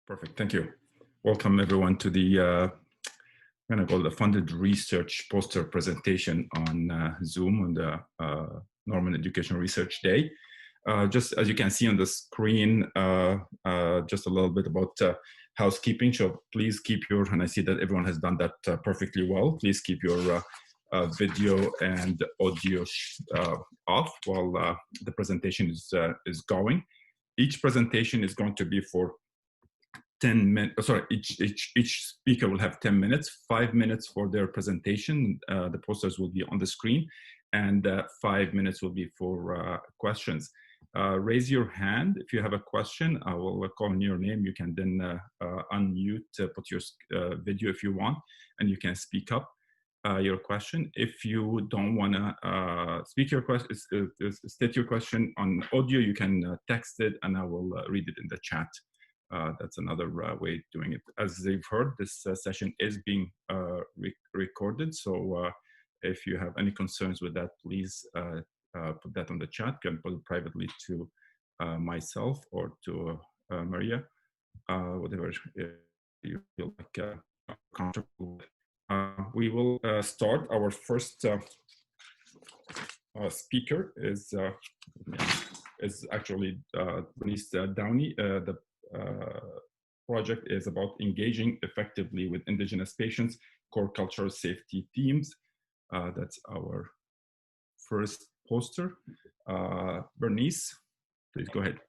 Perfect. Thank you. Welcome everyone to the I'm going to call the funded research poster presentation on Zoom on the Norman Education Research Day. Just as you can see on the screen, just a little bit about housekeeping. So please keep your, and I see that everyone has done that perfectly well. Please keep your video and audio off while the presentation is going. Each presentation is going to be for 10 minutes, sorry, each speaker will have 10 minutes, 5 minutes for their presentation. The posters will be on the screen, and 5 minutes will be for questions. Raise your hand if you have a question. I will call on your name. You can then unmute, put your video if you want, and you can speak up your question. If you don't want to speak your question, state your question on audio, you can text it and I will read it in the chat. That's another way of doing it. As they've heard, this session is being recorded. So if you have any concerns with that, please put that on the chat. You can put it privately to myself or to Maria, whatever you feel like comfortable with. We will start. Our first speaker is actually Bernice Downey. The project is about engaging effectively with Indigenous patients, core cultural safety themes. That's our first poster. Bernice, please go ahead.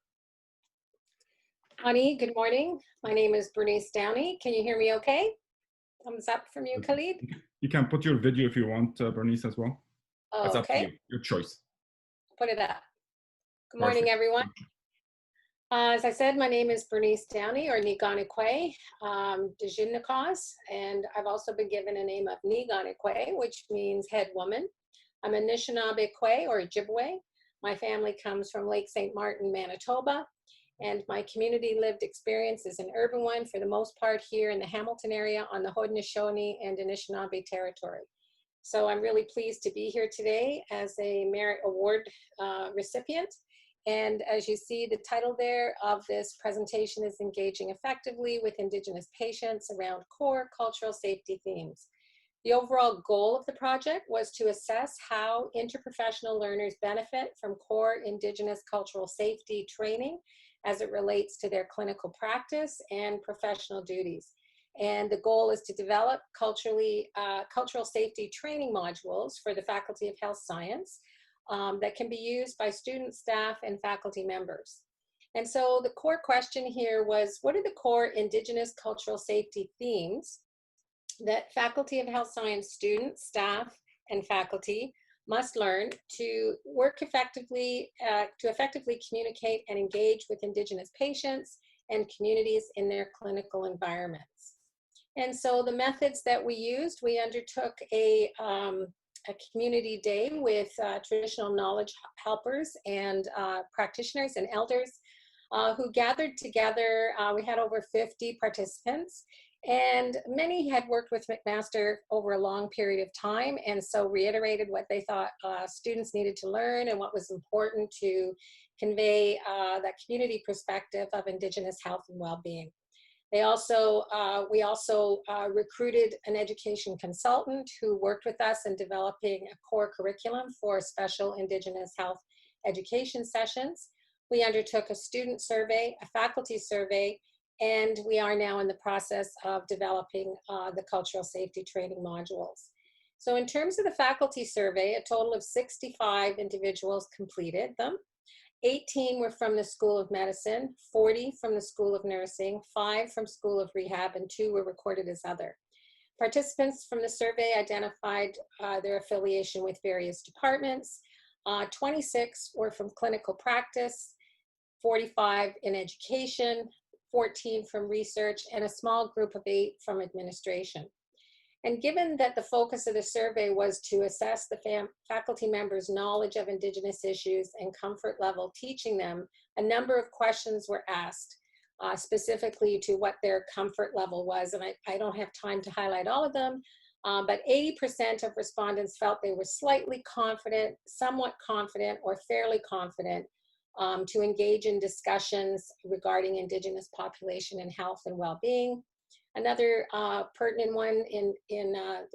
Ani, good morning. My name is Bernice Downey. Can you hear me okay? Thumbs up from you, Khalid. You can put your video if you want, Bernice, as well. Oh, that's okay. up to you, your choice. Put it up. Good morning, everyone. As I said, my name is Bernice Downey, or Niganekwe Dejinakos, and I've also been given a name of Niganekwe, which means head woman. I'm a Anishinaabe Kwe, or Ojibwe. My family comes from Lake St. Martin, Manitoba, and my community lived experience is an urban one for the most part here in the Hamilton area on the Haudenosaunee and Anishinaabe territory. So I'm really pleased to be here today as a Merit Award recipient. And as you see, the title there of this presentation is Engaging Effectively with Indigenous Patients Around Core Cultural Safety Themes. The overall goal of the project was to assess how interprofessional learners benefit from core Indigenous cultural safety training as it relates to their clinical practice and professional duties. And the goal is to develop cultural safety training modules for the Faculty of Health Science that can be used by students, staff, and faculty members. And so the core question here was, what are the core Indigenous cultural safety themes that Faculty of Health Science students, staff, and faculty must learn to work effectively, to effectively communicate and engage with Indigenous patients and communities in their clinical environments? And so the methods that we used, we undertook a community day with traditional knowledge helpers and practitioners and elders who gathered together. We had over 50 participants, and many had worked with McMaster over a long period of time, and so reiterated what they thought students needed to learn and what was important to convey that community perspective of Indigenous health and well-being. We also recruited an education consultant who worked with us in developing a core curriculum for special Indigenous health education sessions. We undertook a student survey, a faculty survey, and we are now in the process of developing the cultural safety training modules. So in terms of the faculty survey, a total of 65 individuals completed them. 18 were from the School of Medicine, 40 from the School of Nursing, 5 from School of Rehab, and 2 were recorded as other. Participants from the survey identified their affiliation with various departments. 26 were from clinical practice, 45 in education, 14 from research, and a small group of 8 from administration. And given that the focus of the survey was to assess the faculty members' knowledge of Indigenous issues and comfort level teaching them, a number of questions were asked specifically to what their comfort level was. And I don't have time to highlight all of them, but 80% of respondents felt they were slightly confident, somewhat confident, or fairly confident to engage in discussions regarding Indigenous population and health and well-being. Another pertinent one in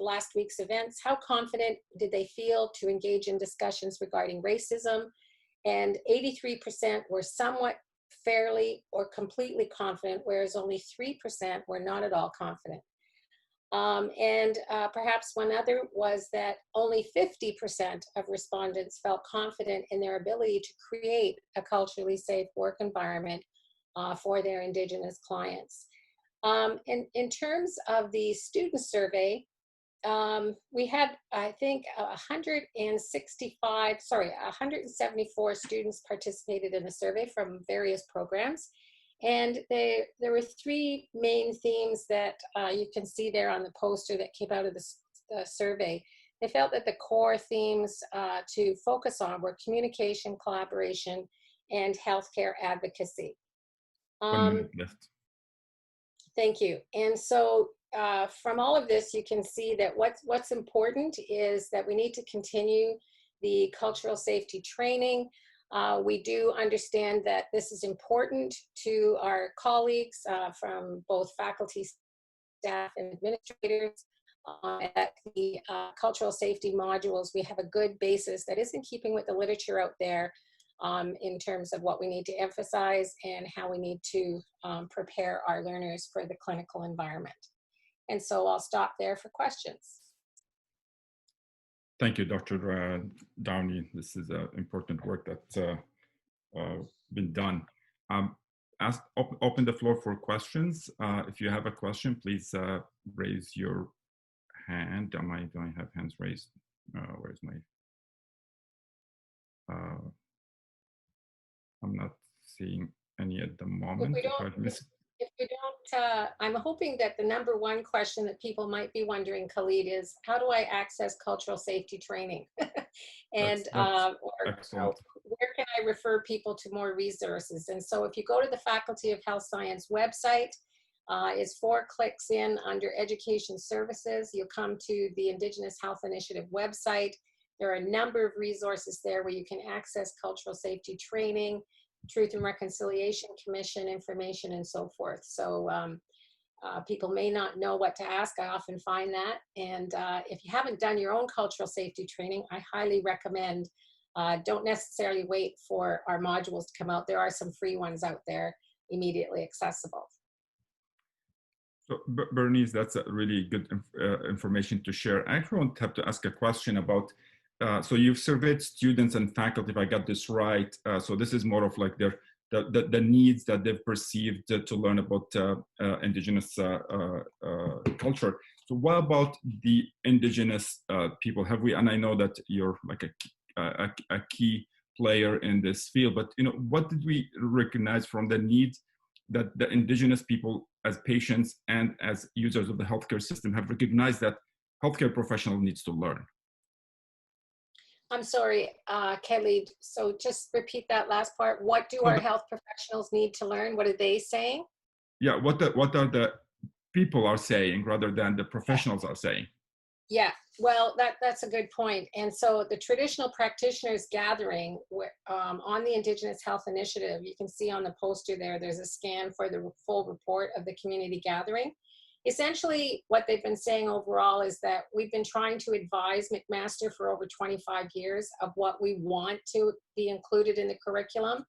last week's events, how confident did they feel to engage in discussions regarding racism? And 83% were somewhat, fairly, or completely confident, whereas only 3% were not at all confident. Perhaps one other was that only 50% of respondents felt confident in their ability to create a culturally safe work environment for their Indigenous clients. In terms of the student survey, we had, I think, 174 students participated in the survey from various programs. And there were three main themes that you can see there on the poster that came out of the survey. They felt that the core themes to focus on were communication, collaboration, and healthcare advocacy. 1 minute left. Thank you. And so from all of this, you can see that what's important is that we need to continue the cultural safety training. We do understand that this is important to our colleagues from both faculty, staff, and administrators. At the cultural safety modules, we have a good basis that is in keeping with the literature out there in terms of what we need to emphasize and how we need to prepare our learners for the clinical environment. And so I'll stop there for questions. Thank you, Dr. Downey. This is important work that's been done. Open the floor for questions. If you have a question, please raise your hand. Do I have hands raised? Where's my? I'm not seeing any at the moment. If we don't, I'm hoping that the number one question that people might be wondering, Khalid, is how do I access cultural safety training? And where can I refer people to more resources? And so if you go to the Faculty of Health Science website, it's 4 clicks in under Education Services. You'll come to the Indigenous Health Initiative website. There are a number of resources there where you can access cultural safety training, Truth and Reconciliation Commission information, and so forth. So people may not know what to ask. I often find that. And if you haven't done your own cultural safety training, I highly recommend, don't necessarily wait for our modules to come out. There are some free ones out there immediately accessible. So Bernice, that's a really good information to share. I actually want to have to ask a question about, so you've surveyed students and faculty, if I got this right. So this is more of like the needs that they've perceived to learn about Indigenous culture. So what about the Indigenous people? Have we, and I know that you're like a key player in this field, but what did we recognize from the needs that the Indigenous people as patients and as users of the healthcare system have recognized that healthcare professional needs to learn? I'm sorry, Khalid. So just repeat that last part. What do our health professionals need to learn? What are they saying? Yeah, what are the people are saying rather than the professionals are saying? Yeah, well, that's a good point. And so the traditional practitioners gathering on the Indigenous Health Initiative, you can see on the poster there, there's a scan for the full report of the community gathering. Essentially, what they've been saying overall is that we've been trying to advise McMaster for over 25 years of what we want to be included in the curriculum.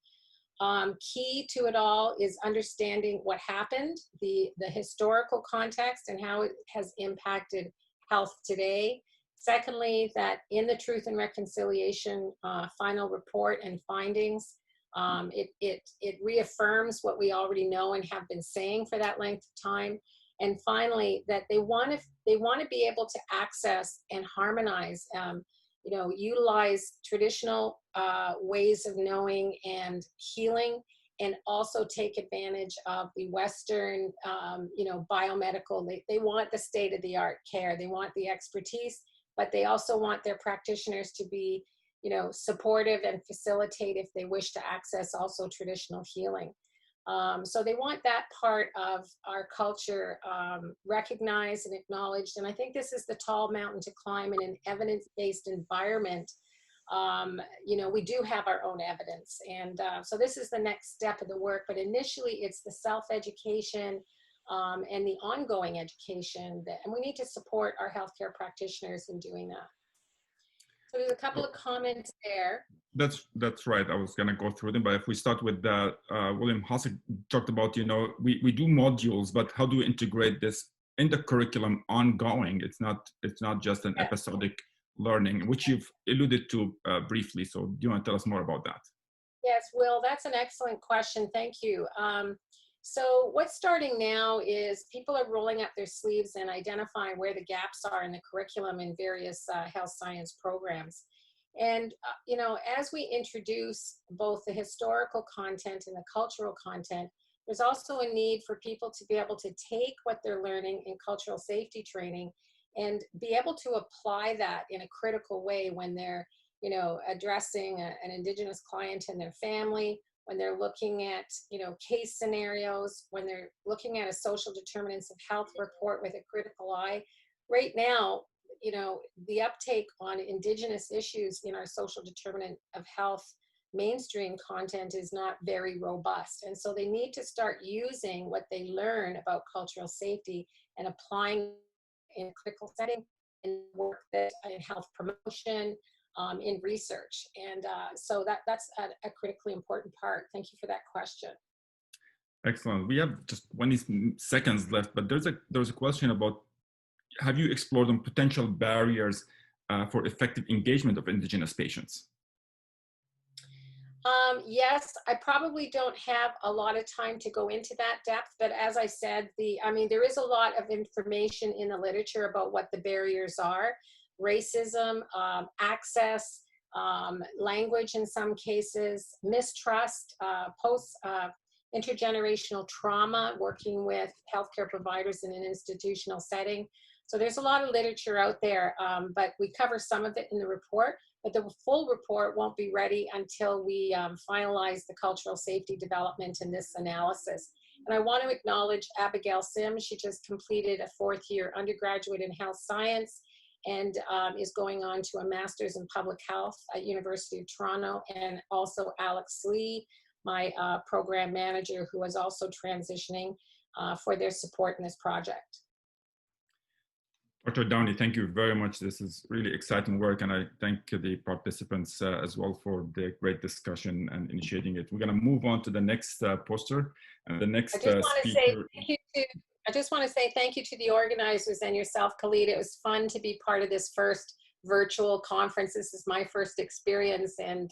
Key to it all is understanding what happened, the historical context and how it has impacted health today. Secondly, that in the Truth and Reconciliation final report and findings, it reaffirms what we already know and have been saying for that length of time. And finally, that they want to be able to access and harmonize, utilize traditional ways of knowing and healing, and also take advantage of the Western, biomedical. They want the state-of-the-art care. They want the expertise, but they also want their practitioners to be, supportive and facilitate if they wish to access also traditional healing. So they want that part of our culture recognized and acknowledged. And I think this is the tall mountain to climb in an evidence-based environment you know, we do have our own evidence. And so this is the next step of the work, but initially it's the self-education and the ongoing education and we need to support our healthcare practitioners in doing that. So there's a couple of comments there. That's right. I was going to go through them, but if we start with William Hasek talked about, you know, we do modules, but how do we integrate this in the curriculum ongoing? It's not just an episodic learning, which you've alluded to briefly. So do you want to tell us more about that? Yes, Will, that's an excellent question. Thank you. So what's starting now is people are rolling up their sleeves and identifying where the gaps are in the curriculum in various health science programs. And, you know, as we introduce both the historical content and the cultural content, there's also a need for people to be able to take what they're learning in cultural safety training and be able to apply that in a critical way when they're, you know, addressing an Indigenous client and their family, when they're looking at, you know, case scenarios, when they're looking at a social determinants of health report with a critical eye. Right now, you know, the uptake on Indigenous issues in our social determinant of health mainstream content is not very robust. And so they need to start using what they learn about cultural safety and applying in a critical setting, in work that in health promotion, in research. And so that's a critically important part. Thank you for that question. Excellent. We have just 20 seconds left, but there's a question about, have you explored on potential barriers for effective engagement of Indigenous patients? Yes, I probably don't have a lot of time to go into that depth, but as I said, I mean, there is a lot of information in the literature about what the barriers are. Racism, access, language in some cases, mistrust, intergenerational trauma, working with healthcare providers in an institutional setting. So there's a lot of literature out there, but we cover some of it in the report, but the full report won't be ready until we finalize the cultural safety development in this analysis. And I want to acknowledge Abigail Sims. She just completed a 4th-year undergraduate in health science and is going on to a master's in public health at University of Toronto, and also Alex Lee, my program manager, who is also transitioning for their support in this project. Dr. Downey, thank you very much. This is really exciting work, and I thank the participants as well for the great discussion and initiating it. We're going to move on to the next poster, and the next speaker. I just want to say thank you to the organizers and yourself, Khalid. It was fun to be part of this first virtual conference. This is my first experience, and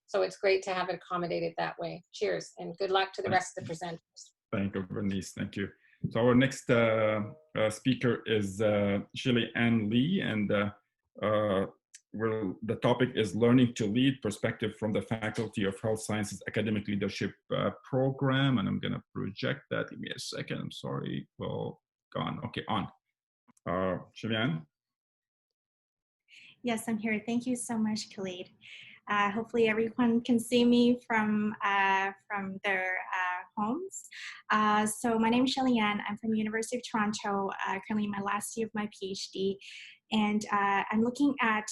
so it's great to have it accommodated that way. Cheers, and good luck to the rest of the presenters. Thank you, Bernice. Thank you. So our next speaker is Shirley Ann Lee, and the topic is Learning to Lead, Perspective from the Faculty of Health Sciences Academic Leadership Program. And I'm going to project that. Give me a second. I'm sorry. Well, gone. Okay, on. Shirley Ann? Yes, I'm here. Thank you so much, Khalid. Hopefully everyone can see me from their homes. So my name is Shirley Ann. I'm from the University of Toronto, currently in my last year of my PhD. And I'm looking at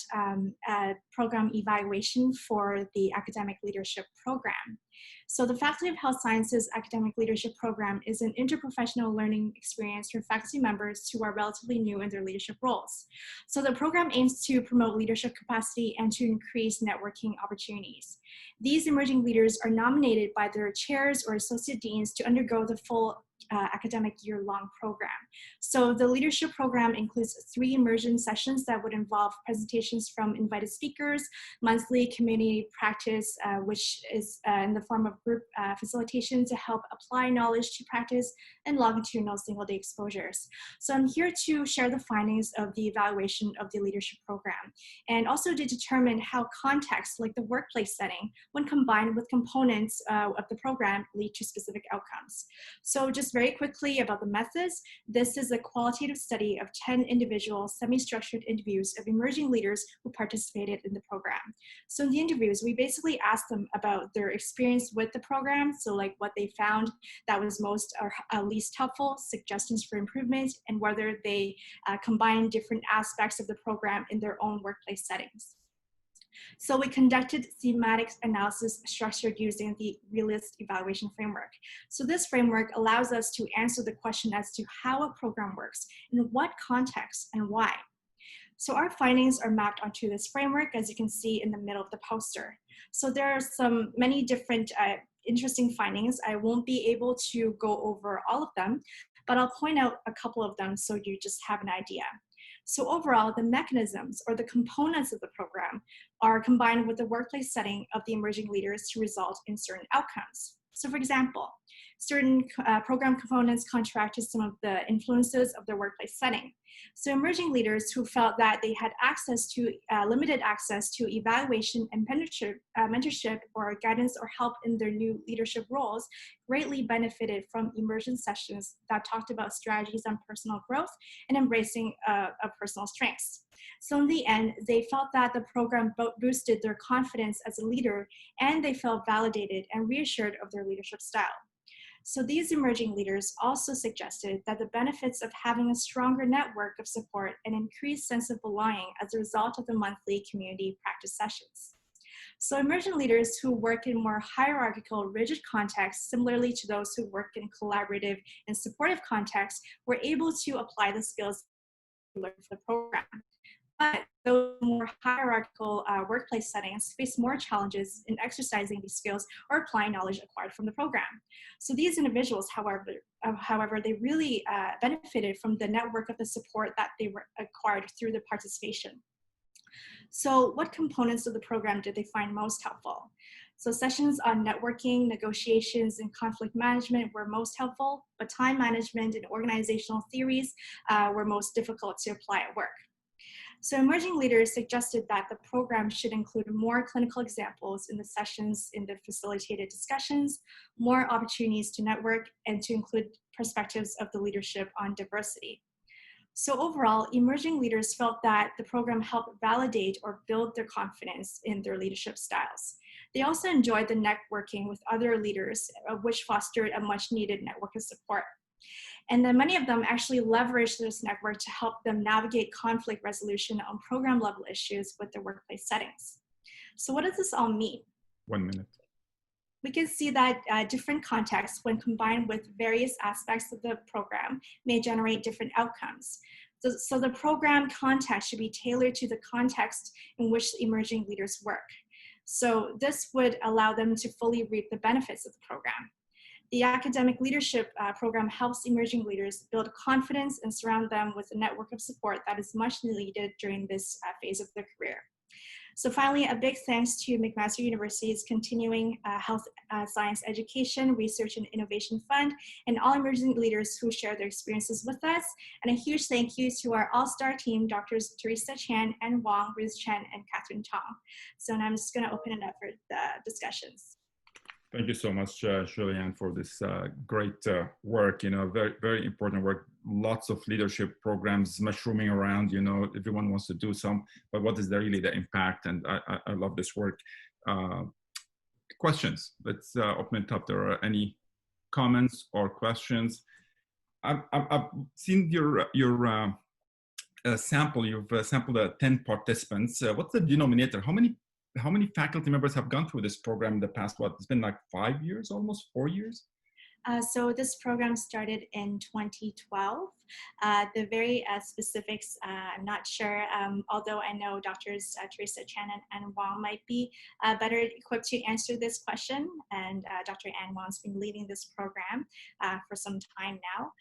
program evaluation for the Academic Leadership Program. So the Faculty of Health Sciences Academic Leadership Program is an interprofessional learning experience for faculty members who are relatively new in their leadership roles. So the program aims to promote leadership capacity and to increase networking opportunities. These emerging leaders are nominated by their chairs or associate deans to undergo the full academic year-long program. So the leadership program includes 3 immersion sessions that would involve presentations from invited speakers, monthly community practice, which is in the form of group facilitation to help apply knowledge to practice, and longitudinal single-day exposures. So I'm here to share the findings of the evaluation of the leadership program, and also to determine how context, like the workplace setting, when combined with components of the program, lead to specific outcomes. So just very quickly about the methods, this is a qualitative study of 10 individual semi-structured interviews of emerging leaders who participated in the program. So in the interviews, we basically asked them about their experience with the program, so like what they found that was most or least helpful, suggestions for improvement, and whether they combine different aspects of the program in their own workplace settings. So we conducted thematic analysis structured using the realist evaluation framework. So this framework allows us to answer the question as to how a program works, in what context, and why. So our findings are mapped onto this framework, as you can see in the middle of the poster. So there are many different interesting findings. I won't be able to go over all of them, but I'll point out a couple of them so you just have an idea. So overall, the mechanisms or the components of the program are combined with the workplace setting of the emerging leaders to result in certain outcomes. So for example, certain program components contract to some of the influences of their workplace setting. So emerging leaders who felt that they had limited access to evaluation and mentorship or guidance or help in their new leadership roles greatly benefited from immersion sessions that talked about strategies on personal growth and embracing of personal strengths. So in the end, they felt that the program boosted their confidence as a leader, and they felt validated and reassured of their leadership style. So these emerging leaders also suggested that the benefits of having a stronger network of support and increased sense of belonging as a result of the monthly community practice sessions. So emerging leaders who work in more hierarchical, rigid contexts, similarly to those who work in collaborative and supportive contexts, were able to apply the skills learned for the program. But those more hierarchical workplace settings face more challenges in exercising these skills or applying knowledge acquired from the program. So these individuals, however, they really benefited from the network of the support that they were acquired through the participation. So what components of the program did they find most helpful? So sessions on networking, negotiations, and conflict management were most helpful, but time management and organizational theories were most difficult to apply at work. So emerging leaders suggested that the program should include more clinical examples in the sessions, in the facilitated discussions, more opportunities to network, and to include perspectives of the leadership on diversity. So overall, emerging leaders felt that the program helped validate or build their confidence in their leadership styles. They also enjoyed the networking with other leaders, which fostered a much needed network of support. And then many of them actually leveraged this network to help them navigate conflict resolution on program level issues with their workplace settings. So what does this all mean? 1 minute. We can see that different contexts, when combined with various aspects of the program, may generate different outcomes. So the program context should be tailored to the context in which emerging leaders work. So this would allow them to fully reap the benefits of the program. The academic leadership program helps emerging leaders build confidence and surround them with a network of support that is much needed during this phase of their career. So finally, a big thanks to McMaster University's Continuing Health Science Education Research and Innovation Fund and all emerging leaders who share their experiences with us. And a huge thank you to our all-star team, Drs. Teresa Chan and Wong, Ruth Chen, and Catherine Tong. So now I'm just gonna open it up for the discussions. Thank you so much, Julianne, for this great work. You know, very, very important work. Lots of leadership programs mushrooming around. You know, everyone wants to do some, but what is really the impact? And I love this work. Questions? Let's open it up. There are any comments or questions? I've seen your sample. You've sampled 10 participants. What's the denominator? How many faculty members have gone through this program in the past? What, it's been like 5 years, almost 4 years? So this program started in 2012. The very specifics, I'm not sure, although I know Drs. Teresa Chan and Wong might be better equipped to answer this question. And Dr. Ann Wong's been leading this program for some time now.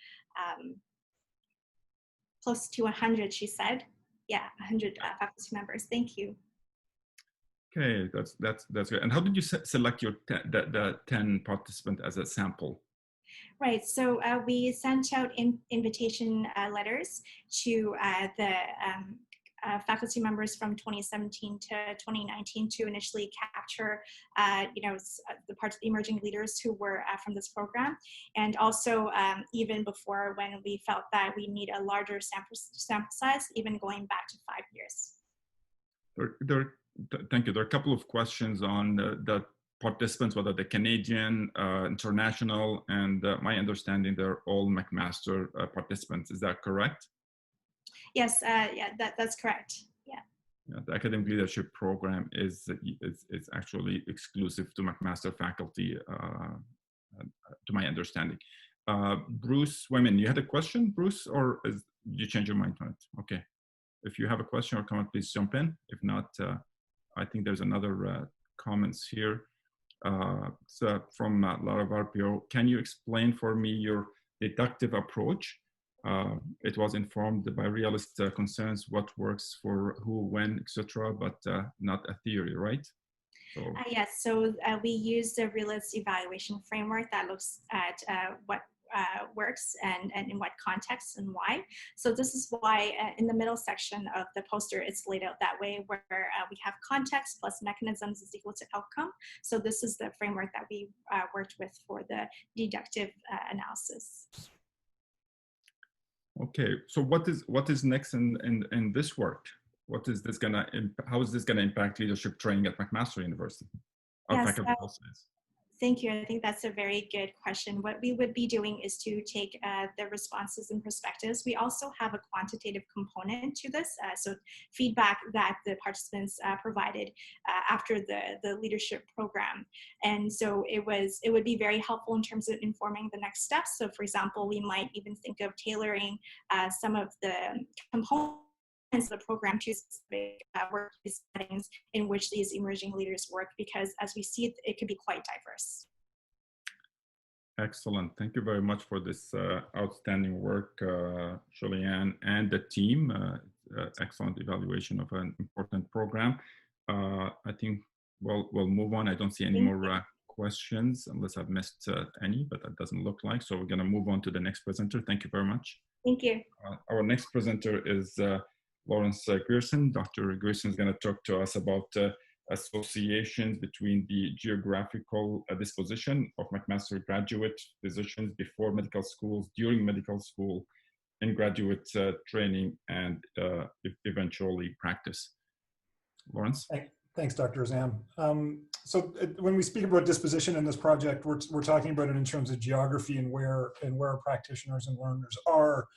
Close to 100, she said. Yeah, 100 faculty members. Thank you. Okay, that's good. And how did you select your the 10 participants as a sample? Right, so we sent out invitation letters to the faculty members from 2017 to 2019 to initially capture, the parts of the emerging leaders who were from this program, and also even before, when we felt that we need a larger sample size, even going back to 5 years. Thank you. There are a couple of questions on the participants, whether they're Canadian, international, and my understanding they're all McMaster participants. Is that correct? Yes, yeah, that's correct. Yeah. Yeah, the academic leadership program is actually exclusive to McMaster faculty, to my understanding. Bruce Wyman, you had a question, Bruce, or did you change your mind on it? Okay. If you have a question or comment, please jump in. If not, I think there's another comments here. So from Laura Varpio, can you explain for me your deductive approach? It was informed by realist concerns, what works for who, when, etc., but not a theory, right? So, yes, so we use the realist evaluation framework that looks at what works and in what context and why. So this is why in the middle section of the poster, it's laid out that way, where we have context plus mechanisms is equal to outcome. So this is the framework that we worked with for the deductive analysis. okay, so what is next in this work? What is this gonna? How is this gonna impact leadership training at McMaster University? Yes, thank you. I think that's a very good question. What we would be doing is to take the responses and perspectives. We also have a quantitative component to this, so feedback that the participants provided after the leadership program. And so it would be very helpful in terms of informing the next steps. So for example, we might even think of tailoring some of the components of the program to specific workplace settings in which these emerging leaders work, because as we see, it could be quite diverse. Excellent. Thank you very much for this outstanding work, Julianne and the team. Excellent evaluation of an important program. I think we'll move on. I don't see any more questions unless I've missed any, but that doesn't look like. So we're going to move on to the next presenter. Thank you very much. Thank you. Our next presenter is Lawrence Grierson. Dr. Grierson is going to talk to us about associations between the geographical disposition of McMaster graduate physicians before medical schools, during medical school, in graduate training, and eventually practice. Lawrence? Thanks, Dr. Azam. So when we speak about disposition in this project, we're talking about it in terms of geography and where our practitioners and learners are,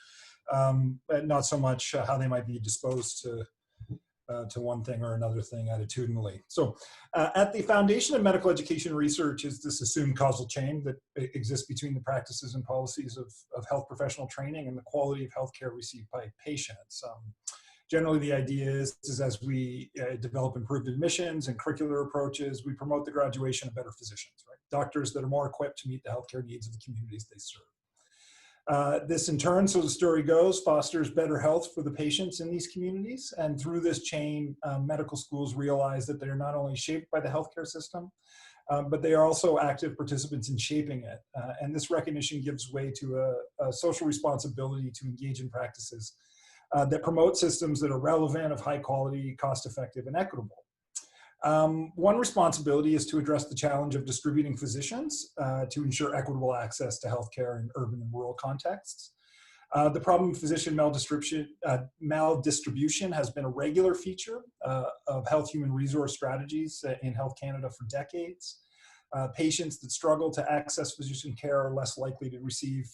but not so much how they might be disposed to one thing or another thing attitudinally. So at the foundation of medical education research is this assumed causal chain that exists between the practices and policies of health professional training and the quality of healthcare received by patients. Generally, the idea is as we develop improved admissions and curricular approaches, we promote the graduation of better physicians, right? Doctors that are more equipped to meet the healthcare needs of the communities they serve. This in turn, so the story goes, fosters better health for the patients in these communities. And through this chain, medical schools realize that they're not only shaped by the healthcare system, but they are also active participants in shaping it. And this recognition gives way to a social responsibility to engage in practices that promote systems that are relevant, of high quality, cost effective, and equitable. One responsibility is to address the challenge of distributing physicians to ensure equitable access to healthcare in urban and rural contexts. The problem of physician maldistribution has been a regular feature of health human resource strategies in Health Canada for decades. Patients that struggle to access physician care are less likely to receive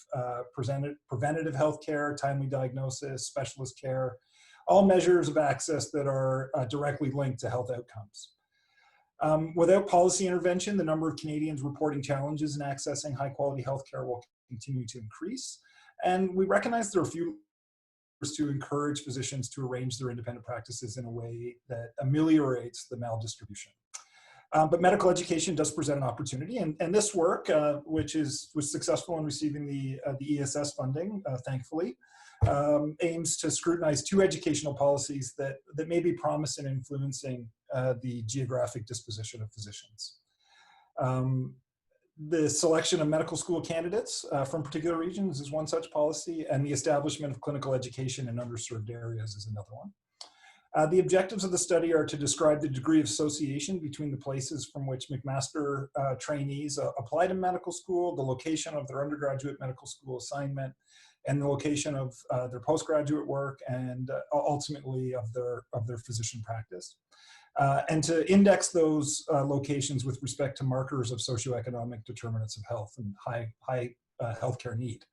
preventative health care, timely diagnosis, specialist care, all measures of access that are directly linked to health outcomes. Without policy intervention, the number of Canadians reporting challenges in accessing high quality health care will continue to increase. And we recognize there are a few ways to encourage physicians to arrange their independent practices in a way that ameliorates the maldistribution. But medical education does present an opportunity, and this work, which was successful in receiving the ESS funding, thankfully, aims to scrutinize two educational policies that may be promising in influencing the geographic disposition of physicians. The selection of medical school candidates from particular regions is one such policy, and the establishment of clinical education in underserved areas is another one. The objectives of the study are to describe the degree of association between the places from which McMaster trainees apply to medical school, the location of their undergraduate medical school assignment, and the location of their postgraduate work, and ultimately of their physician practice. And to index those locations with respect to markers of socioeconomic determinants of health and high healthcare need.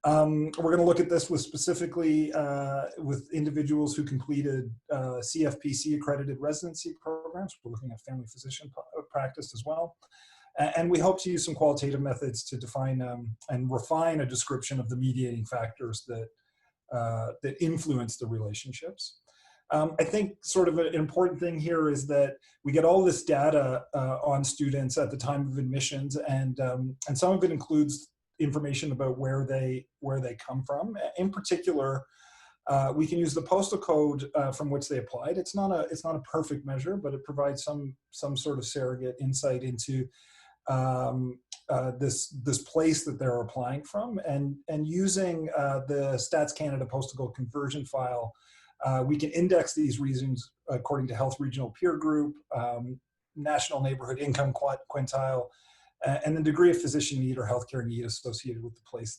We're going to look at this with specifically with individuals who completed CFPC accredited residency programs. We're looking at family physician practice as well. And we hope to use some qualitative methods to define and refine a description of the mediating factors that, that influence the relationships. I think sort of an important thing here is that we get all this data on students at the time of admissions, and some of it includes information about where they come from. In particular, we can use the postal code from which they applied. It's not a perfect measure, but it provides some sort of surrogate insight into this place that they're applying from, and using the Stats Canada postal code conversion file, we can index these regions according to health regional peer group, national neighborhood income quintile, and the degree of physician need or healthcare need associated with the place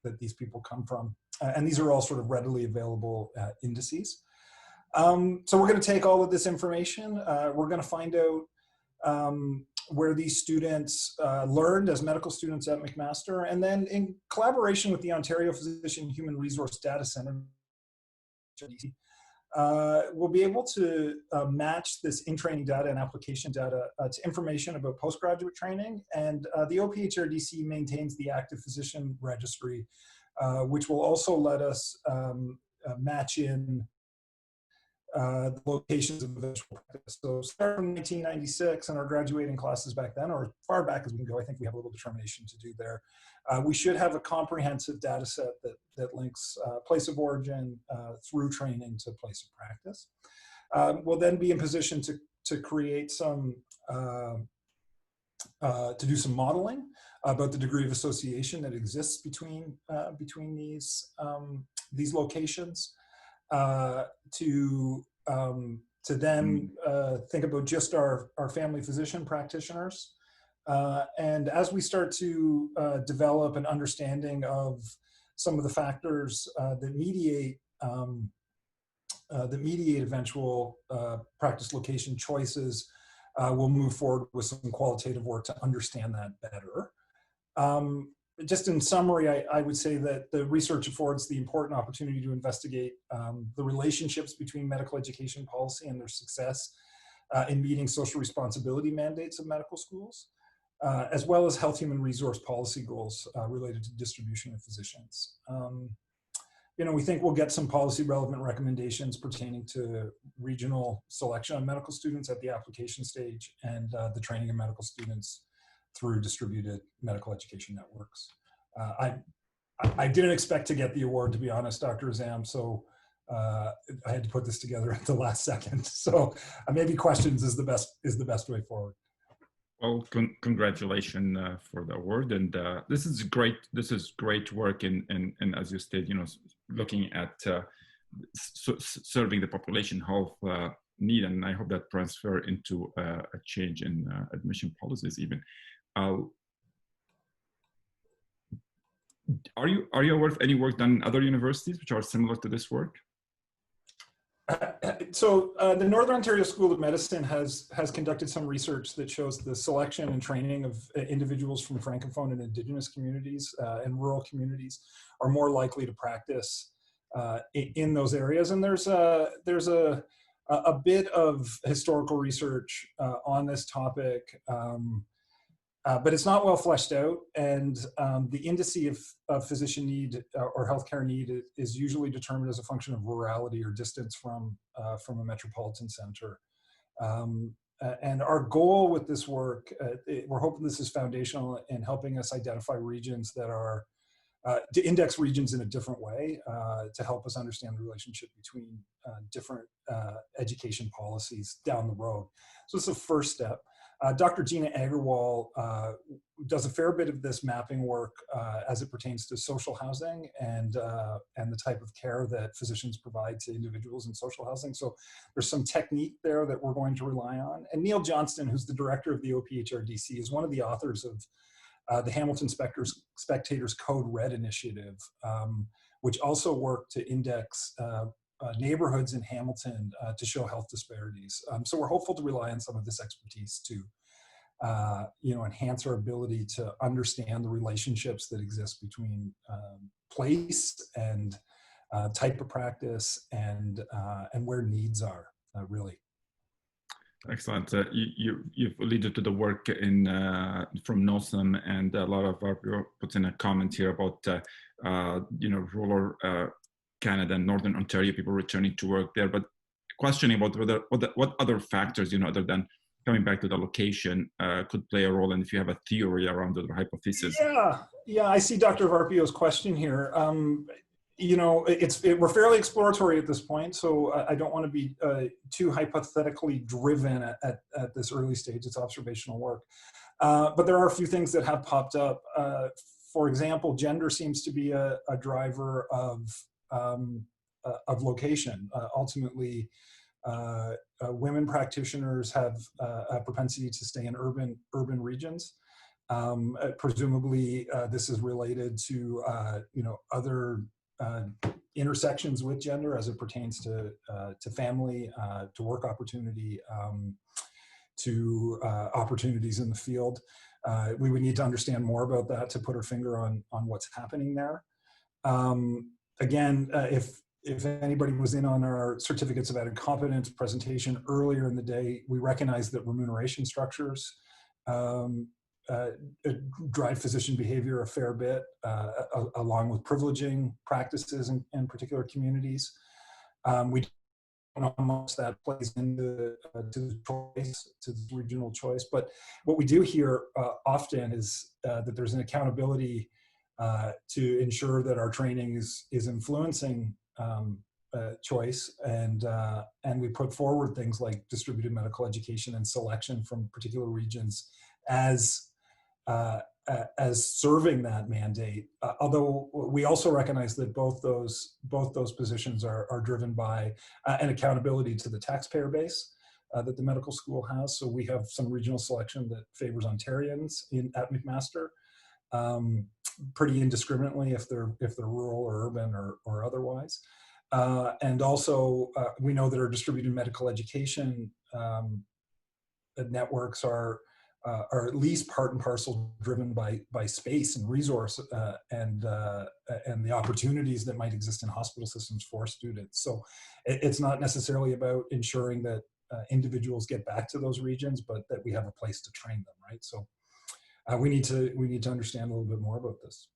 that these people come from. And these are all sort of readily available indices. So we're going to take all of this information. We're going to find out where these students learned as medical students at McMaster, and then in collaboration with the Ontario Physician Human Resource Data Centre, we'll be able to match this in-training data and application data to information about postgraduate training. And the OPHRDC maintains the active physician registry, which will also let us match in the locations of eventual practice. So starting from 1996 and our graduating classes back then, or as far back as we can go, I think we have a little determination to do there. We should have a comprehensive data set that links place of origin through training to place of practice. We'll then be in position to create some, to do some modeling about the degree of association that exists between these locations. To then think about just our family physician practitioners. And as we start to develop an understanding of some of the factors that mediate eventual practice location choices, we'll move forward with some qualitative work to understand that better. Just in summary, I would say that the research affords the important opportunity to investigate the relationships between medical education policy and their success in meeting social responsibility mandates of medical schools, as well as health human resource policy goals related to distribution of physicians. You know, we think we'll get some policy relevant recommendations pertaining to regional selection of medical students at the application stage and the training of medical students through distributed medical education networks. I didn't expect to get the award, to be honest, Dr. Azam, so I had to put this together at the last second. So maybe questions is the best way forward. Well, congratulations for the award, and this is great work and as you stated, you know, looking at serving the population health need, and I hope that transfer into a change in admission policies even. Are you aware of any work done in other universities which are similar to this work? So the Northern Ontario School of Medicine has conducted some research that shows the selection and training of individuals from Francophone and Indigenous communities and rural communities are more likely to practice in those areas. And there's a bit of historical research on this topic, but it's not well fleshed out, and the indice of physician need or healthcare need is usually determined as a function of rurality or distance from a metropolitan center. And our goal with this work, we're hoping this is foundational in helping us identify regions that are, to index regions in a different way, to help us understand the relationship between different education policies down the road. So it's the first step. Dr. Gina Agarwal does a fair bit of this mapping work as it pertains to social housing and the type of care that physicians provide to individuals in social housing. So there's some technique there that we're going to rely on. And Neil Johnston, who's the director of the OPHRDC, is one of the authors of the Hamilton Spectators Code Red initiative, which also worked to index neighborhoods in Hamilton to show health disparities. So we're hopeful to rely on some of this expertise too. enhance our ability to understand the relationships that exist between place and type of practice and where needs are, really. Excellent. You've alluded to the work in from NOSM, and a lot of our people puts in a comment here about rural Canada and Northern Ontario, people returning to work there, but questioning about what other factors, other than coming back to the location, could play a role, and if you have a theory around the hypothesis. Yeah, I see Dr. Varpio's question here. We're fairly exploratory at this point, so I don't want to be too hypothetically driven at this early stage. It's observational work. But there are a few things that have popped up. For example, gender seems to be a driver of location. Ultimately, women practitioners have a propensity to stay in urban regions. Presumably, this is related to other intersections with gender as it pertains to family, to work opportunity, to opportunities in the field. We would need to understand more about that to put our finger on what's happening there. Again, if anybody was in on our certificates of added competence presentation earlier in the day, we recognize that remuneration structures drive physician behavior a fair bit, along with privileging practices in particular communities. We don't know how much that plays into to the choice, to the regional choice, but what we do hear often is that there's an accountability to ensure that our training is influencing choice, and we put forward things like distributed medical education and selection from particular regions as serving that mandate. Although we also recognize that both those positions are driven by an accountability to the taxpayer base that the medical school has. So we have some regional selection that favors Ontarians at McMaster, pretty indiscriminately if they're rural or urban or otherwise. And also we know that our distributed medical education networks are at least part and parcel driven by space and resource and the opportunities that might exist in hospital systems for students. So it's not necessarily about ensuring that individuals get back to those regions, but that we have a place to train them, right? So we need to understand a little bit more about this.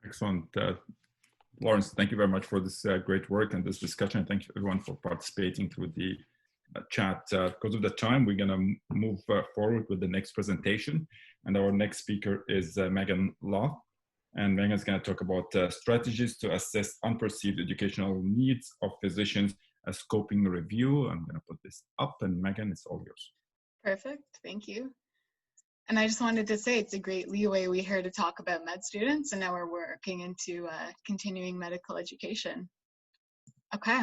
Excellent. Lawrence, thank you very much for this great work and this discussion. Thank you everyone for participating through the chat. Because of the time, we're going to move forward with the next presentation. And our next speaker is Megan Law. And Megan is going to talk about strategies to assess unperceived educational needs of physicians, a scoping review. I'm going to put this up, and Megan, it's all yours. Perfect. Thank you. And I just wanted to say it's a great leeway we here to talk about med students, and now we're working into continuing medical education. Okay.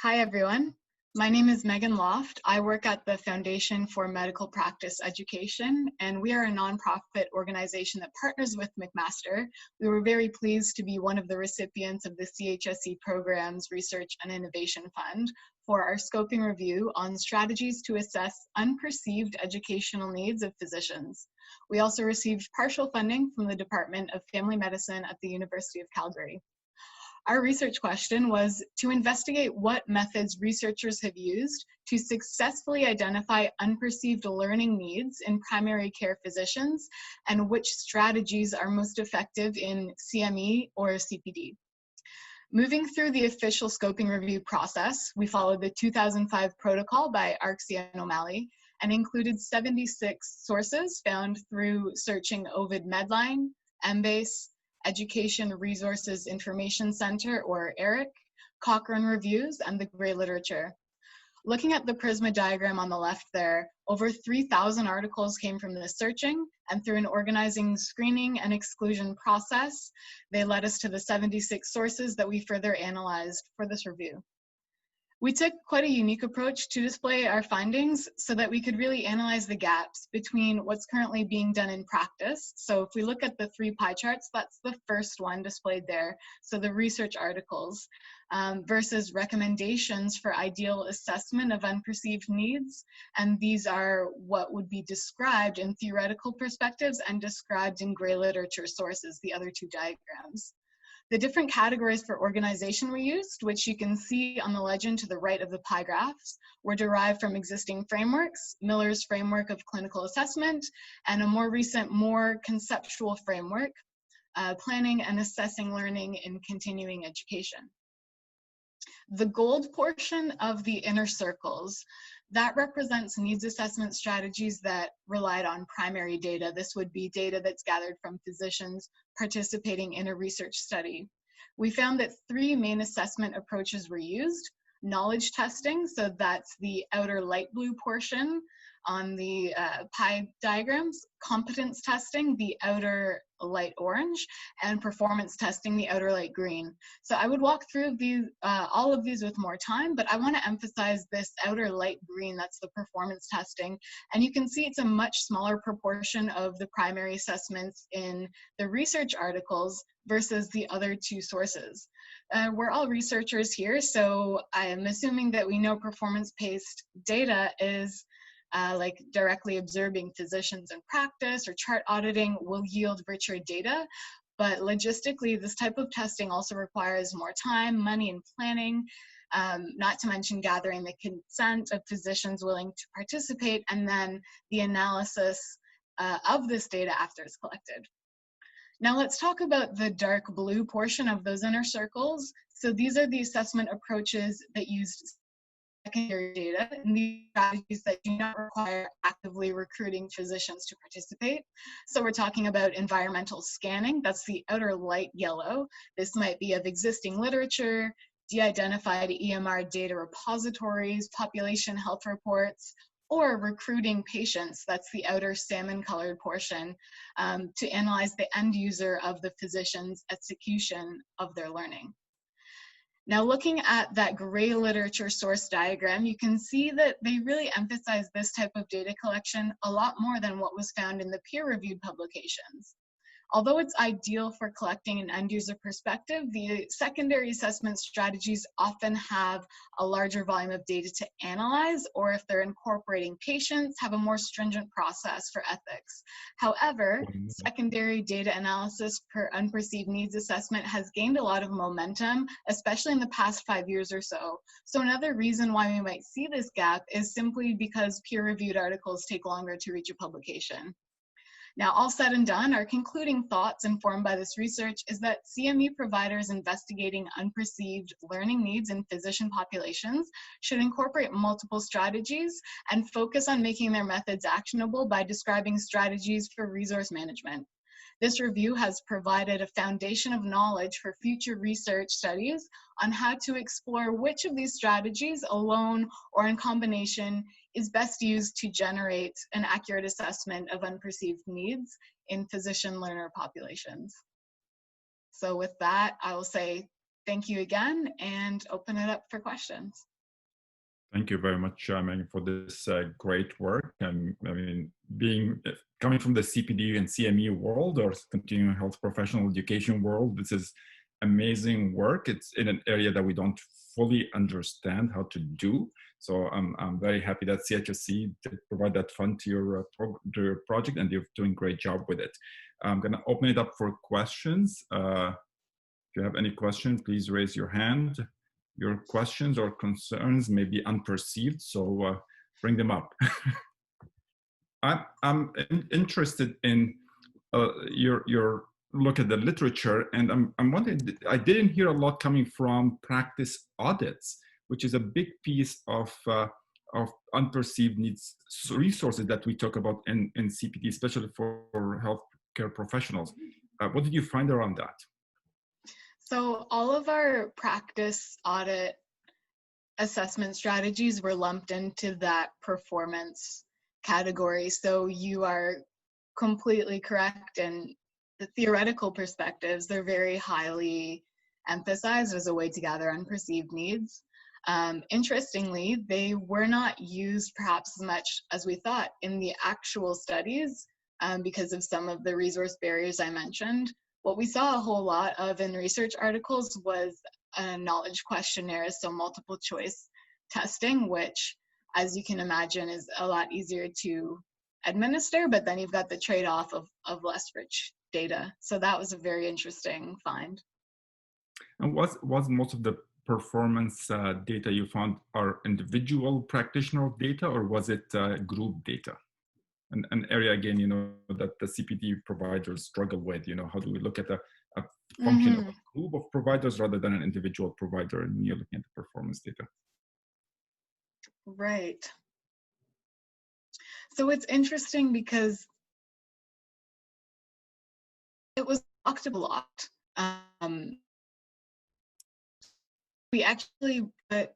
Hi, everyone. My name is Megan Loft. I work at the Foundation for Medical Practice Education, and we are a nonprofit organization that partners with McMaster. We were very pleased to be one of the recipients of the CHSE Program's Research and Innovation Fund for our scoping review on strategies to assess unperceived educational needs of physicians. We also received partial funding from the Department of Family Medicine at the University of Calgary. Our research question was to investigate what methods researchers have used to successfully identify unperceived learning needs in primary care physicians and which strategies are most effective in CME or CPD. Moving through the official scoping review process, we followed the 2005 protocol by Arksy and O'Malley and included 76 sources found through searching Ovid Medline, Embase, Education Resources Information Center, or ERIC, Cochrane Reviews, and the Gray Literature. Looking at the Prisma diagram on the left there, over 3,000 articles came from this searching, and through an organizing, screening, and exclusion process, they led us to the 76 sources that we further analyzed for this review. We took quite a unique approach to display our findings so that we could really analyze the gaps between what's currently being done in practice. So if we look at the 3 pie charts, that's the first one displayed there. So the research articles versus recommendations for ideal assessment of unperceived needs. And these are what would be described in theoretical perspectives and described in gray literature sources, the other 2 diagrams. The different categories for organization were used, which you can see on the legend to the right of the pie graphs, were derived from existing frameworks, Miller's framework of clinical assessment, and a more recent, more conceptual framework, planning and assessing learning in continuing education. The gold portion of the inner circles, that represents needs assessment strategies that relied on primary data. This would be data that's gathered from physicians participating in a research study. We found that 3 main assessment approaches were used. Knowledge testing, so that's the outer light blue portion on the pie diagrams, competence testing, the outer light orange, and performance testing, the outer light green. So I would walk through these, all of these with more time, but I want to emphasize this outer light green, that's the performance testing. And you can see it's a much smaller proportion of the primary assessments in the research articles versus the other 2 sources. We're all researchers here, so I'm assuming that we know performance-based data is like directly observing physicians in practice or chart auditing will yield richer data. But logistically, this type of testing also requires more time, money, and planning, not to mention gathering the consent of physicians willing to participate, and then the analysis of this data after it's collected. Now let's talk about the dark blue portion of those inner circles. So these are the assessment approaches that used secondary data, and these strategies that do not require actively recruiting physicians to participate. So we're talking about environmental scanning, that's the outer light yellow. This might be of existing literature, de-identified EMR data repositories, population health reports, or recruiting patients, that's the outer salmon colored portion, to analyze the end user of the physician's execution of their learning. Now, looking at that gray literature source diagram, you can see that they really emphasize this type of data collection a lot more than what was found in the peer-reviewed publications. Although it's ideal for collecting an end-user perspective, the secondary assessment strategies often have a larger volume of data to analyze, or if they're incorporating patients, have a more stringent process for ethics. However, secondary data analysis per unperceived needs assessment has gained a lot of momentum, especially in the past 5 years or so. So another reason why we might see this gap is simply because peer-reviewed articles take longer to reach a publication. Now, all said and done, our concluding thoughts informed by this research is that CME providers investigating unperceived learning needs in physician populations should incorporate multiple strategies and focus on making their methods actionable by describing strategies for resource management. This review has provided a foundation of knowledge for future research studies on how to explore which of these strategies, alone or in combination, is best used to generate an accurate assessment of unperceived needs in physician-learner populations. So with that, I will say thank you again and open it up for questions. Thank you very much, Megan, for this great work. I mean, coming from the CPD and CME world, or continuing health professional education world, this is amazing work. It's in an area that we don't fully understand how to do. So I'm very happy that CHSE did provide that fund to your project, and you're doing a great job with it. I'm going to open it up for questions. If you have any questions, please raise your hand. Your questions or concerns may be unperceived, so bring them up. I'm interested in your look at the literature, and I'm wondering, I didn't hear a lot coming from practice audits, which is a big piece of unperceived needs resources that we talk about in CPD, especially for healthcare professionals. What did you find around that? So all of our practice audit assessment strategies were lumped into that performance category. So you are completely correct, and the theoretical perspectives, they're very highly emphasized as a way to gather unperceived needs. Interestingly, they were not used perhaps as much as we thought in the actual studies because of some of the resource barriers I mentioned. What we saw a whole lot of in research articles was knowledge questionnaires, so multiple choice testing, which, as you can imagine, is a lot easier to administer, but then you've got the trade-off of less rich data. So that was a very interesting find. And was most of the performance data you found are individual practitioner data, or was it group data? An area, again, you know, that the CPD providers struggle with, you know, how do we look at a function of a group of providers rather than an individual provider, and you're looking at the performance data? Right. So it's interesting because it was talked a lot. We actually put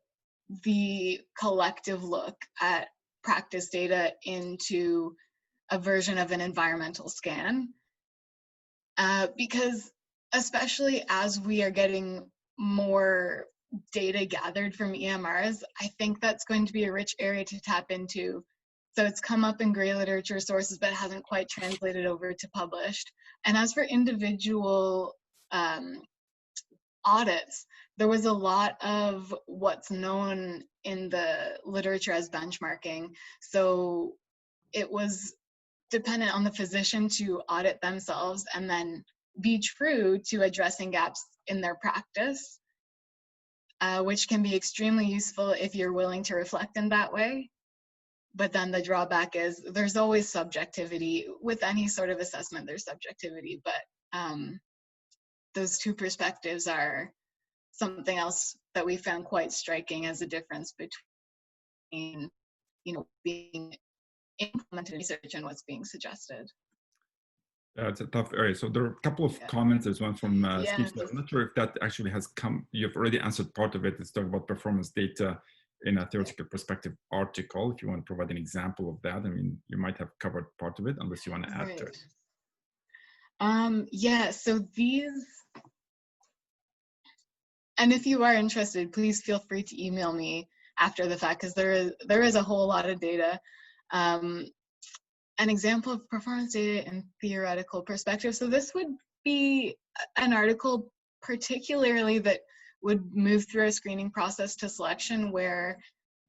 the collective look at practice data into a version of an environmental scan because especially as we are getting more data gathered from EMRs, I think that's going to be a rich area to tap into. So it's come up in gray literature sources, but hasn't quite translated over to published. And as for individual audits, there was a lot of what's known in the literature as benchmarking. So it was dependent on the physician to audit themselves and then be true to addressing gaps in their practice, which can be extremely useful if you're willing to reflect in that way. But then the drawback is there's always subjectivity. With any sort of assessment, there's subjectivity, but those two perspectives are something else that we found quite striking as a difference between, you know, being implemented in research and what's being suggested. It's a tough area. So there are a couple of comments. There's one from Steve. Yes. I'm not sure if that actually has come. You've already answered part of it. It's talking about performance data in a theoretical perspective article. If you want to provide an example of that, I mean, you might have covered part of it, unless you want to add to it. Yeah, so these, and if you are interested, please feel free to email me after the fact, because there is a whole lot of data. An example of performance data in theoretical perspective. So this would be an article particularly that would move through a screening process to selection where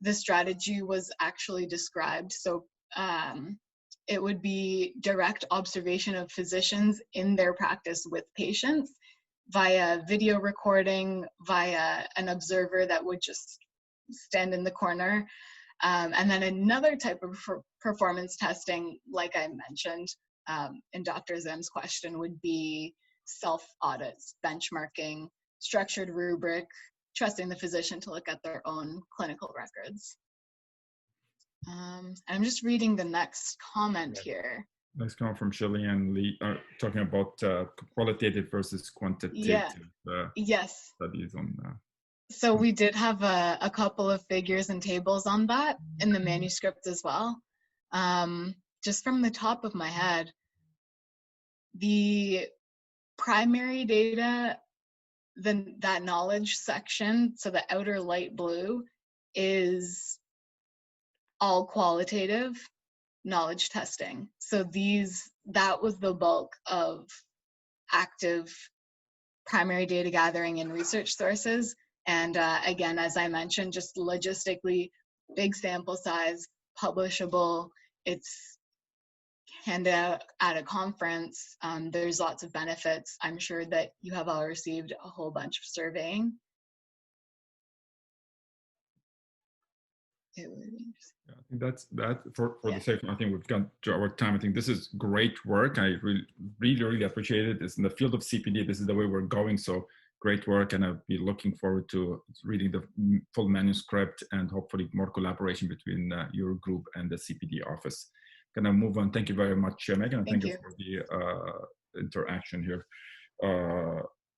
the strategy was actually described. So it would be direct observation of physicians in their practice with patients via video recording, via an observer that would just stand in the corner. And then another type of performance testing, like I mentioned in Dr. Zem's question, would be self-audits, benchmarking, structured rubric, trusting the physician to look at their own clinical records. I'm just reading the next comment here. Next comment from Shelley and Lee, talking about qualitative versus quantitative yes. studies on So we did have a couple of figures and tables on that in the manuscript as well. Just from the top of my head, the primary data, that knowledge section, so the outer light blue, is all qualitative knowledge testing. So that was the bulk of active primary data gathering in research sources. And again, as I mentioned, just logistically, big sample size, publishable, it's handed out at a conference. There's lots of benefits. I'm sure that you have all received a whole bunch of surveying. It would be interesting. Yeah, I think that's that for the sake of, I think we've got to our time. I think this is great work. I really appreciate it. It's in the field of CPD. This is the way we're going. So great work, and I'll be looking forward to reading the full manuscript and hopefully more collaboration between your group and the CPD office. Gonna move on. Thank you very much, Megan. Thank you for the interaction here.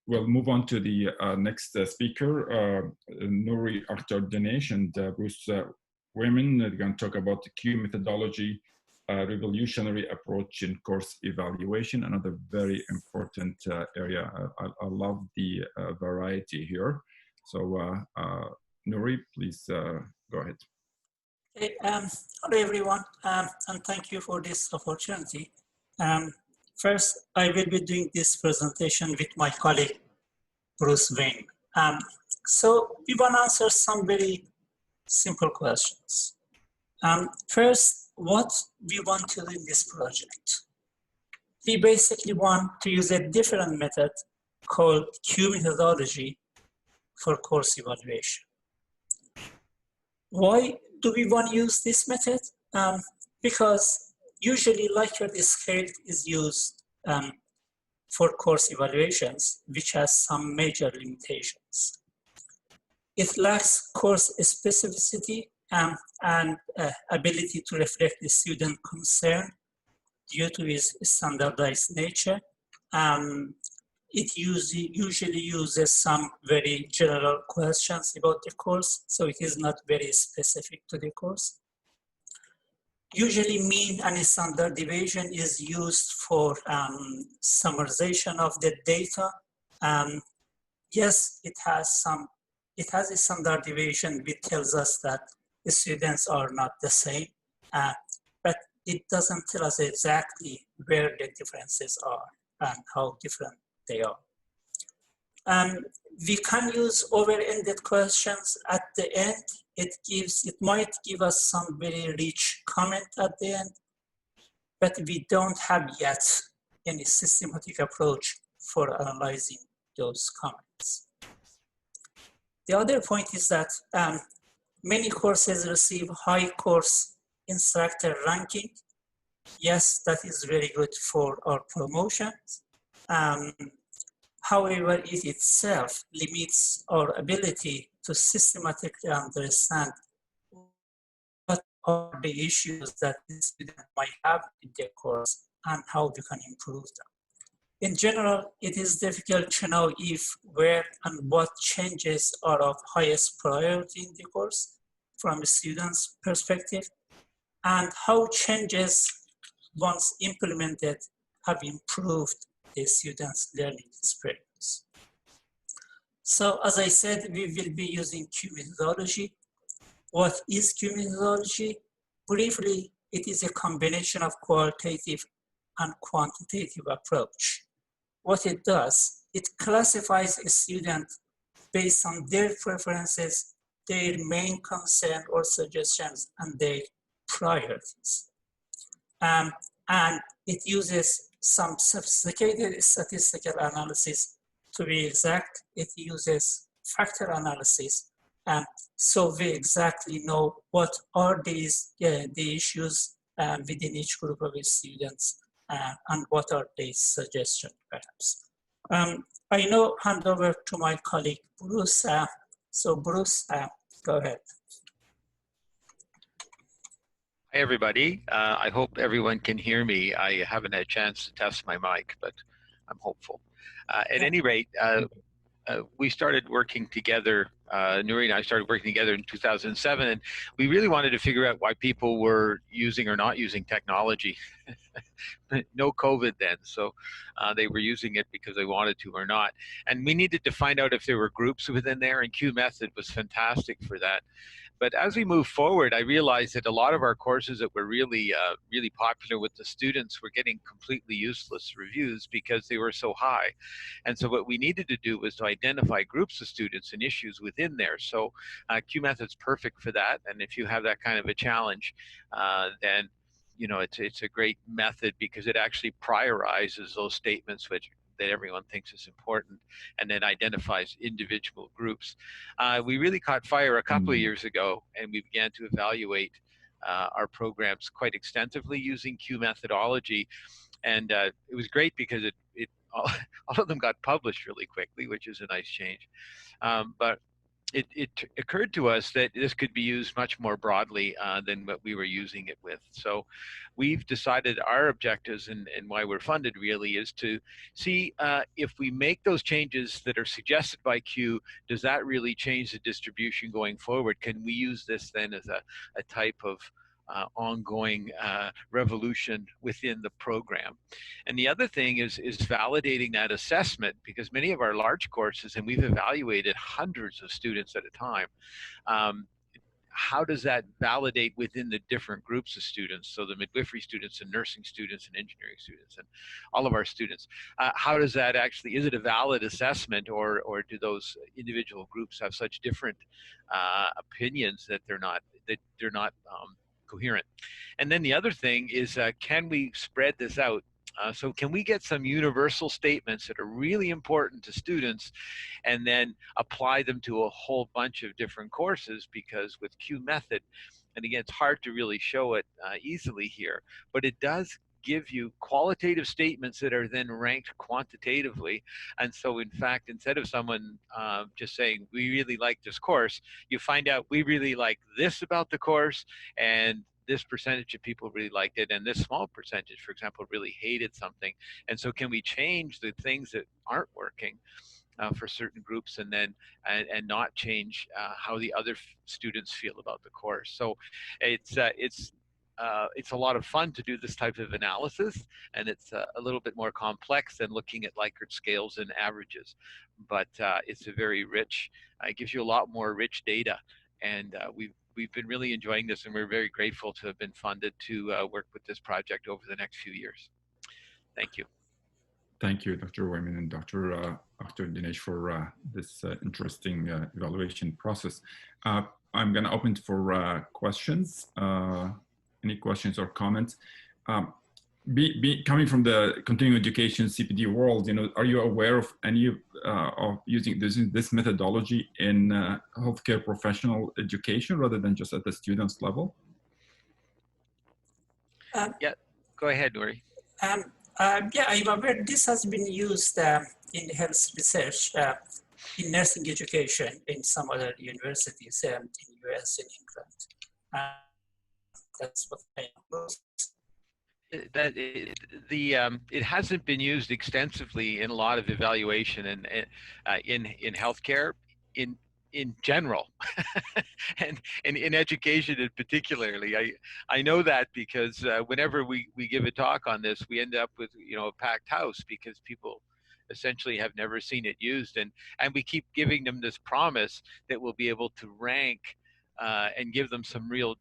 We'll move on to the next speaker, Nouri Akhtar-Dinesh and Bruce Wayman. They're going to talk about the Q methodology, revolutionary approach in course evaluation, another very important area. I love the variety here. So Nuri, please go ahead. Okay, hello everyone, and thank you for this opportunity. First, I will be doing this presentation with my colleague, Bruce Wayne. So we want to answer some very simple questions. First, what we want to do in this project? We basically want to use a different method called Q methodology for course evaluation. Why do we want to use this method? Because usually Likert scale is used for course evaluations, which has some major limitations. It lacks course specificity and ability to reflect the student concern due to its standardized nature. It usually uses some very general questions about the course, so it is not very specific to the course. Usually mean and standard deviation is used for summarization of the data. Yes, it has a standard deviation which tells us that the students are not the same, but it doesn't tell us exactly where the differences are and how different they are. We can use over-ended questions at the end. It might give us some very rich comment at the end, but we don't have yet any systematic approach for analyzing those comments. The other point is that many courses receive high course instructor ranking. Yes, that is very good for our promotions. However, it itself limits our ability to systematically understand what are the issues that the student might have in their course and how we can improve them. In general, it is difficult to know if, where, and what changes are of highest priority in the course from a student's perspective, and how changes, once implemented, have improved the students' learning experience. So, as I said, we will be using Q methodology. What is Q methodology? Briefly, it is a combination of qualitative and quantitative approach. What it does, it classifies a student based on their preferences, their main concern or suggestions, and their priorities. And it uses some sophisticated statistical analysis. To be exact, it uses factor analysis. So we exactly know what are the issues within each group of students and what are the suggestions, perhaps. I now hand over to my colleague, Bruce. So Bruce, go ahead. Hi, everybody. I hope everyone can hear me. I haven't had a chance to test my mic, but I'm hopeful. At any rate, we started working together, Nuri and I started working together in 2007, and we really wanted to figure out why people were using or not using technology. No COVID then, so they were using it because they wanted to or not. And we needed to find out if there were groups within there, and Q Method was fantastic for that. But as we move forward, I realized that a lot of our courses that were really, really popular with the students were getting completely useless reviews because they were so high. And so what we needed to do was to identify groups of students and issues within there. So Q Method's perfect for that. And if you have that kind of a challenge, then it's a great method because it actually prioritizes those statements that everyone thinks is important, and then identifies individual groups. We really caught fire a couple of years ago, and we began to evaluate our programs quite extensively using Q methodology. And it was great because all of them got published really quickly, which is a nice change. But it occurred to us that this could be used much more broadly than what we were using it with. So we've decided our objectives and why we're funded really is to see if we make those changes that are suggested by Q, does that really change the distribution going forward? Can we use this then as a type of ongoing revolution within the program. And the other thing is validating that assessment, because many of our large courses, and we've evaluated hundreds of students at a time, how does that validate within the different groups of students? So the midwifery students and nursing students and engineering students and all of our students, how does that actually, is it a valid assessment, or do those individual groups have such different opinions that they're not coherent? And then the other thing is, can we spread this out? So can we get some universal statements that are really important to students and then apply them to a whole bunch of different courses? Because with Q method, and again, it's hard to really show it easily here, but it does give you qualitative statements that are then ranked quantitatively. And so in fact, instead of someone just saying, we really like this course, you find out we really like this about the course, and this percentage of people really liked it, and this small percentage, for example, really hated something. And so can we change the things that aren't working for certain groups, and then and not change how the other students feel about the course? So it's a lot of fun to do this type of analysis, and it's a little bit more complex than looking at Likert scales and averages, but it's a very rich, it gives you a lot more rich data, and we've been really enjoying this, and we're very grateful to have been funded to work with this project over the next few years. Thank you. Thank you, Dr. Wayman and Dr. Dinesh, for this interesting evaluation process. I'm going to open for questions. Any questions or comments? Coming from the continuing education CPD world, are you aware of any of using this methodology in healthcare professional education rather than just at the students level? Yeah, go ahead, Nuri. Yeah, I'm aware this has been used in health research, in nursing education in some other universities in US and England. That's what I know. It hasn't been used extensively in a lot of evaluation and in healthcare in general, and in education in particularly. I know that because whenever we give a talk on this, we end up with a packed house, because people essentially have never seen it used, and we keep giving them this promise that we'll be able to rank and give them some real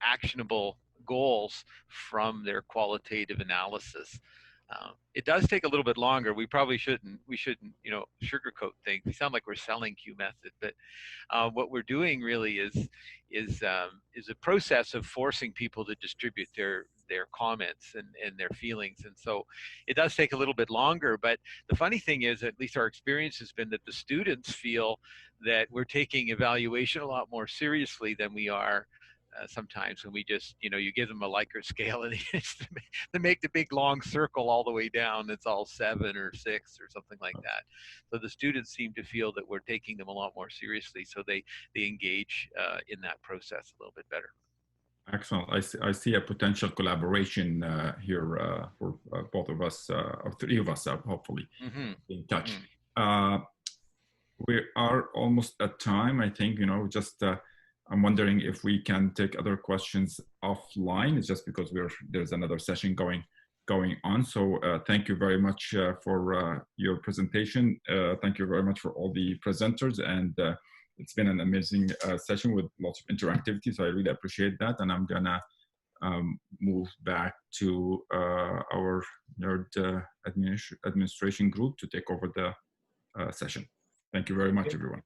actionable goals from their qualitative analysis. It does take a little bit longer. We probably shouldn't sugarcoat things. We sound like we're selling Q method, but what we're doing really is a process of forcing people to distribute their comments and their feelings. And so it does take a little bit longer, but the funny thing is, at least our experience has been that the students feel that we're taking evaluation a lot more seriously than we are sometimes when we just, you give them a Likert scale and they make the big long circle all the way down. It's all 7 or 6 or something like that. So the students seem to feel that we're taking them a lot more seriously. So they engage in that process a little bit better. Excellent. I see a potential collaboration here for both of us, or three of us, hopefully, in touch. We are almost at time, I think, just I'm wondering if we can take other questions offline. It's just because there's another session going on. So thank you very much for your presentation. Thank you very much for all the presenters, and it's been an amazing session with lots of interactivity. So I really appreciate that. And I'm gonna move back to our NERD administration group to take over the session. Thank you very much, everyone.